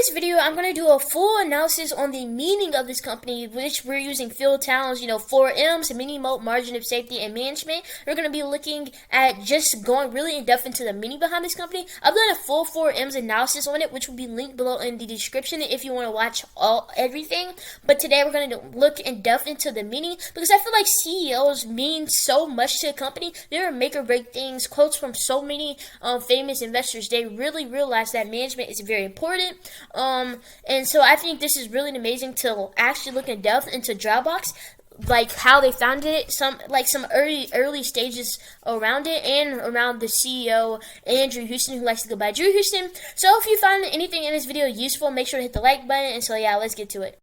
this video, I'm going to do a full analysis on the meaning of this company, which we're using Phil Town's, 4M's, mini moat, margin of safety, and management. We're going to be looking at just going really in depth into the meaning behind this company. I've done a full 4M's analysis on it, which will be linked below in the description if you want to watch everything. But today we're going to look in depth into the meaning, because I feel like CEOs mean so much to a company. They're make or break things. Quotes from so many famous investors, they really realize that management is very important. And so I think this is really amazing to actually look in depth into Dropbox, like how they founded it, some early stages around it, and around the CEO Andrew Houston, who likes to go by Drew Houston. So if you find anything in this video useful, make sure to hit the like button. And so yeah, let's get to it.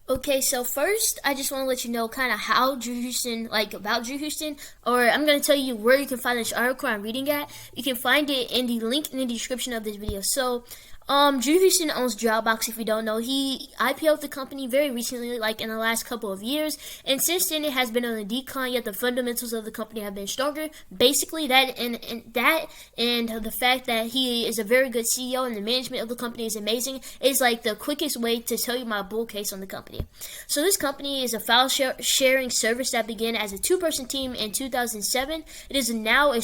Okay, so first, I just want to let you know kind of how Drew Houston, about Drew Houston, or I'm going to tell you where you can find this article I'm reading at. You can find it in the link in the description of this video. So, Drew Houston owns Dropbox, if you don't know. He IPO'd the company very recently, like in the last couple of years, and since then it has been on a decline, yet the fundamentals of the company have been stronger. Basically, that and the fact that he is a very good CEO and the management of the company is amazing is like the quickest way to tell you my bull case on the company. So this company is a file sharing service that began as a two-person team in 2007. It is now a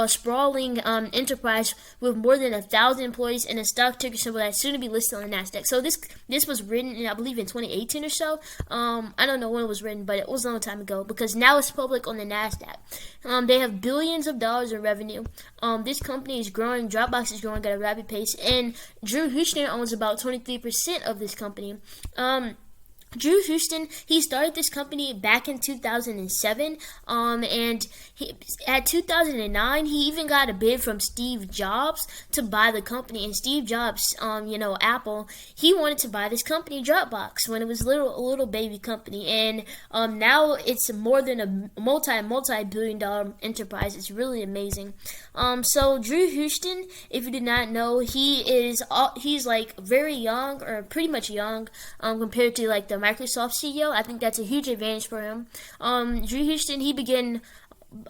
sprawling enterprise with more than 1,000 employees and a stock ticker symbol that's soon to be listed on the NASDAQ. So this was written in, I believe, in 2018 or so. I don't know when it was written, but it was a long time ago, because now it's public on the NASDAQ. They have billions of dollars in revenue. This company is growing. Dropbox is growing at a rapid pace, and Drew Houston owns about 23% of this company. Drew Houston, he started this company back in 2007, and at 2009, he even got a bid from Steve Jobs to buy the company. And Steve Jobs, Apple, he wanted to buy this company, Dropbox, when it was a little baby company, and now it's more than a multi-billion-dollar enterprise. It's really amazing. So Drew Houston, if you did not know, he's like very young, or pretty much young, compared to like the Microsoft CEO. I think that's a huge advantage for him. Drew Houston, he began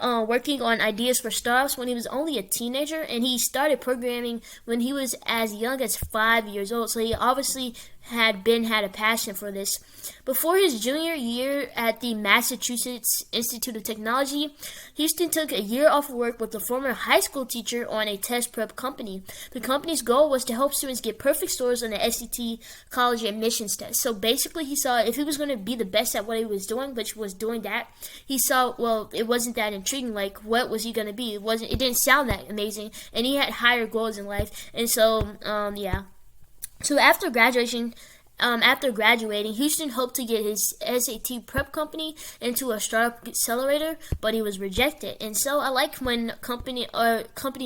working on ideas for startups when he was only a teenager, and he started programming when he was as young as 5 years old. So he obviously had a passion for this. Before his junior year at the Massachusetts Institute of Technology, Houston took a year off of work with a former high school teacher on a test prep company. The company's goal was to help students get perfect scores on the SAT college admissions test. So basically, he saw if he was going to be the best at what he was doing, which was doing that, he saw, well, it wasn't that intriguing. Like, what was he going to be? It didn't sound that amazing, and he had higher goals in life. And so, yeah. So after graduating, Houston hoped to get his SAT prep company into a startup accelerator, but he was rejected. And so I like when company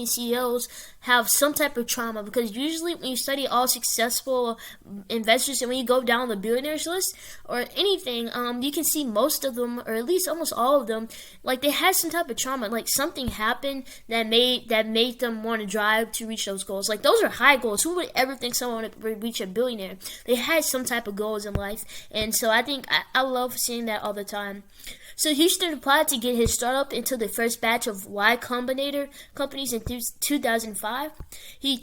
CEOs have some type of trauma, because usually when you study all successful investors and when you go down the billionaires list or anything, you can see most of them, or at least almost all of them, like they had some type of trauma, like something happened that made them want to drive to reach those goals. Like those are high goals. Who would ever think someone would reach a billionaire? They had some type of goals in life, and so I think I love seeing that all the time. So Houston applied to get his startup into the first batch of Y Combinator companies in 2005. He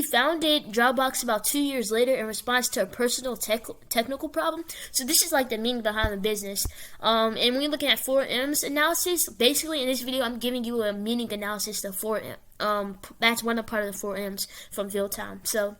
founded Dropbox about 2 years later in response to a personal technical problem. So this is like the meaning behind the business. And when you're looking at 4M's analysis, basically in this video I'm giving you a meaning analysis of 4M. That's one part of the 4M's from Phil Town. So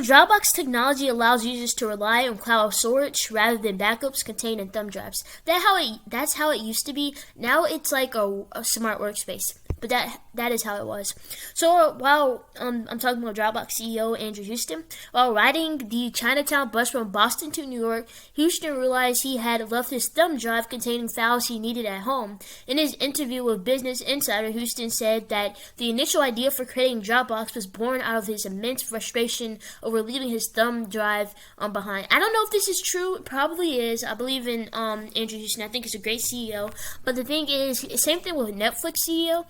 Dropbox technology allows users to rely on cloud storage rather than backups contained in thumb drives. That's how it used to be. Now it's like a smart workspace. But that is how it was. So while I'm talking about Dropbox CEO Andrew Houston, while riding the Chinatown bus from Boston to New York, Houston realized he had left his thumb drive containing files he needed at home. In his interview with Business Insider, Houston said that the initial idea for creating Dropbox was born out of his immense frustration over leaving his thumb drive behind. I don't know if this is true. It probably is. I believe in Andrew Houston. I think he's a great CEO. But the thing is, same thing with Netflix CEO.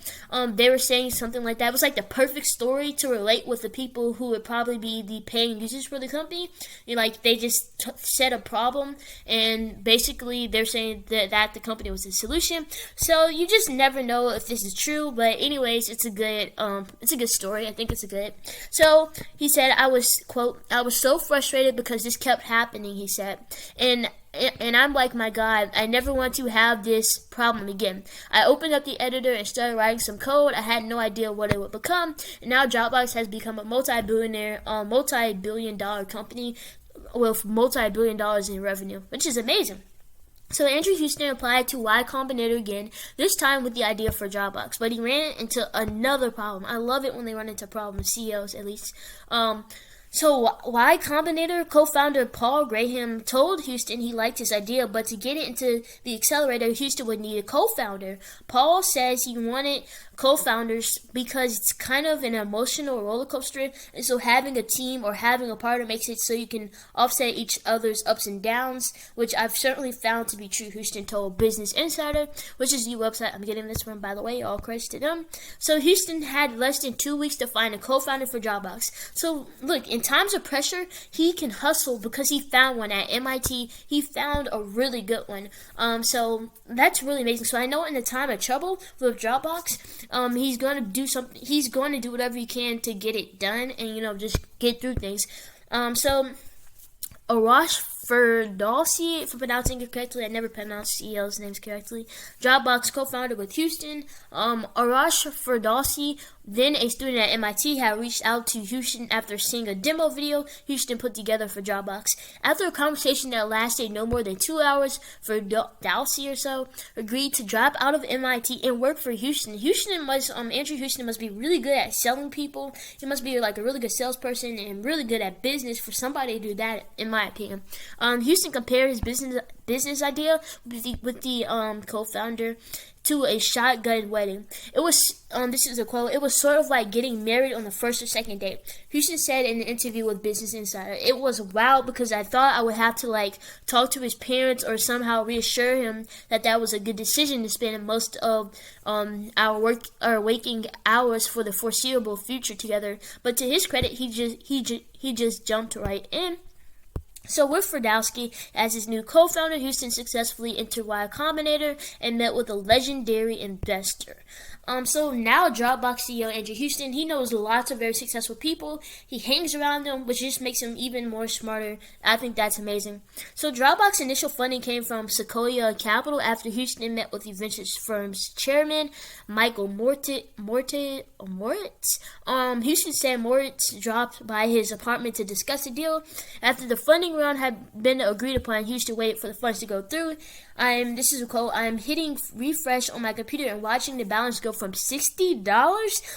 They were were saying something like that. It was like the perfect story to relate with the people who would probably be the paying users for the company. Like they just set a problem, and basically they're saying that the company was the solution. So you just never know if this is true. But anyways, it's a good story. I think it's a good. So he said, I was so frustrated because this kept happening. He said, and I'm like, my God, I never want to have this problem again. I opened up the editor and started writing some code. I had no idea what it would become. And now Dropbox has become a multi-billion-dollar company with multi-billion dollars in revenue, which is amazing. So Andrew Houston applied to Y Combinator again, this time with the idea for Dropbox, but he ran into another problem. I love it when they run into problems, CEOs at least. So Y Combinator co-founder Paul Graham told Houston he liked his idea, but to get it into the accelerator, Houston would need a co-founder. Paul says he wanted co-founders because it's kind of an emotional roller coaster, and so having a team or having a partner makes it so you can offset each other's ups and downs, which I've certainly found to be true, Houston told Business Insider, which is the website I'm getting this from, by the way, all credits to them. So Houston had less than 2 weeks to find a co-founder for Dropbox. So look, in times of pressure, he can hustle because he found one at MIT. He found a really good one. So that's really amazing. So I know in the time of trouble with Dropbox, he's going to do something. He's going to do whatever he can to get it done and, just get through things. So Arash Ferdowsi, if I'm pronouncing it correctly, I never pronounce CEOs' names correctly, Dropbox co-founder with Houston. Arash Ferdowsi, then a student at MIT, had reached out to Houston after seeing a demo video Houston put together for Dropbox. After a conversation that lasted no more than 2 hours, Ferdowsi or so agreed to drop out of MIT and work for Houston. Andrew Houston must be really good at selling people. He must be like a really good salesperson and really good at business for somebody to do that, in my opinion. Houston compared his business idea with the co-founder to a shotgun wedding. It was, this is a quote, it was sort of like getting married on the first or second date. Houston said in an interview with Business Insider, it was wild because I thought I would have to talk to his parents or somehow reassure him that was a good decision to spend most of our waking hours for the foreseeable future together. But to his credit, he just jumped right in. So with Ferdowsi as his new co-founder, Houston successfully entered Y Combinator and met with a legendary investor. So now Dropbox CEO Andrew Houston, he knows lots of very successful people. He hangs around them, which just makes him even more smarter. I think that's amazing. So Dropbox initial funding came from Sequoia Capital after Houston met with the venture firm's chairman, Michael Moritz. Houston said Moritz dropped by his apartment to discuss the deal. After the funding round had been agreed upon, Houston waited for the funds to go through. This is a quote, I'm hitting refresh on my computer and watching the balance go from $60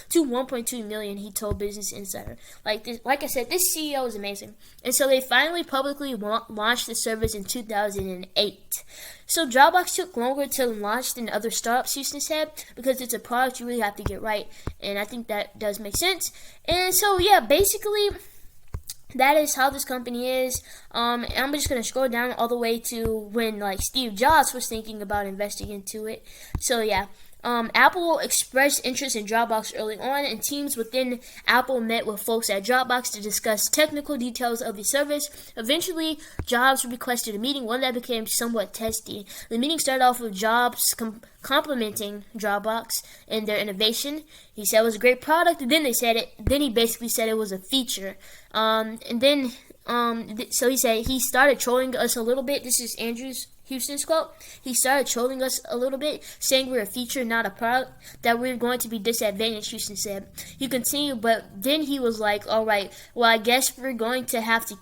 to $1.2 million, he told Business Insider. Like I said, this CEO is amazing. And so they finally publicly launched the service in 2008. So Dropbox took longer to launch than other startups, Houston said, because it's a product you really have to get right. And I think that does make sense. And so, yeah, basically, that is how this company is. And I'm just going to scroll down all the way to when Steve Jobs was thinking about investing into it. So yeah, Apple expressed interest in Dropbox early on, and teams within Apple met with folks at Dropbox to discuss technical details of the service. Eventually, Jobs requested a meeting, one that became somewhat testy. The meeting started off with Jobs complimenting Dropbox and their innovation. He said it was a great product, and then he basically said it was a feature. So he said he started trolling us a little bit. This is Houston's quote. He started trolling us a little bit, saying we're a feature, not a product, that we're going to be disadvantaged, Houston said. He continued, but then he was like, all right, well, I guess we're going to have to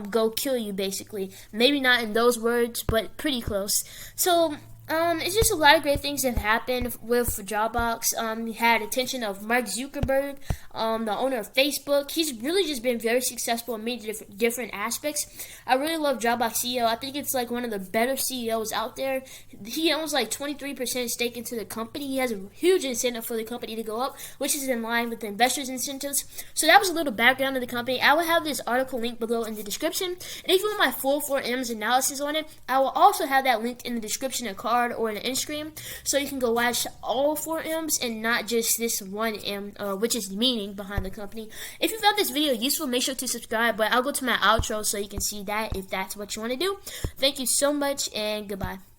go kill you, basically. Maybe not in those words, but pretty close. So it's just a lot of great things that have happened with Dropbox. He had attention of Mark Zuckerberg, the owner of Facebook. He's really just been very successful in many different aspects. I really love Dropbox CEO. I think it's one of the better CEOs out there. He owns 23% stake into the company. He has a huge incentive for the company to go up, which is in line with the investors' incentives. So that was a little background of the company. I will have this article linked below in the description. And if you want my full 4M's analysis on it, I will also have that linked in the description across card or an end screen, so you can go watch all 4 M's and not just this one M, which is the meaning behind the company. If you found this video useful, make sure to subscribe, but I'll go to my outro so you can see that if that's what you want to do. Thank you so much, and goodbye.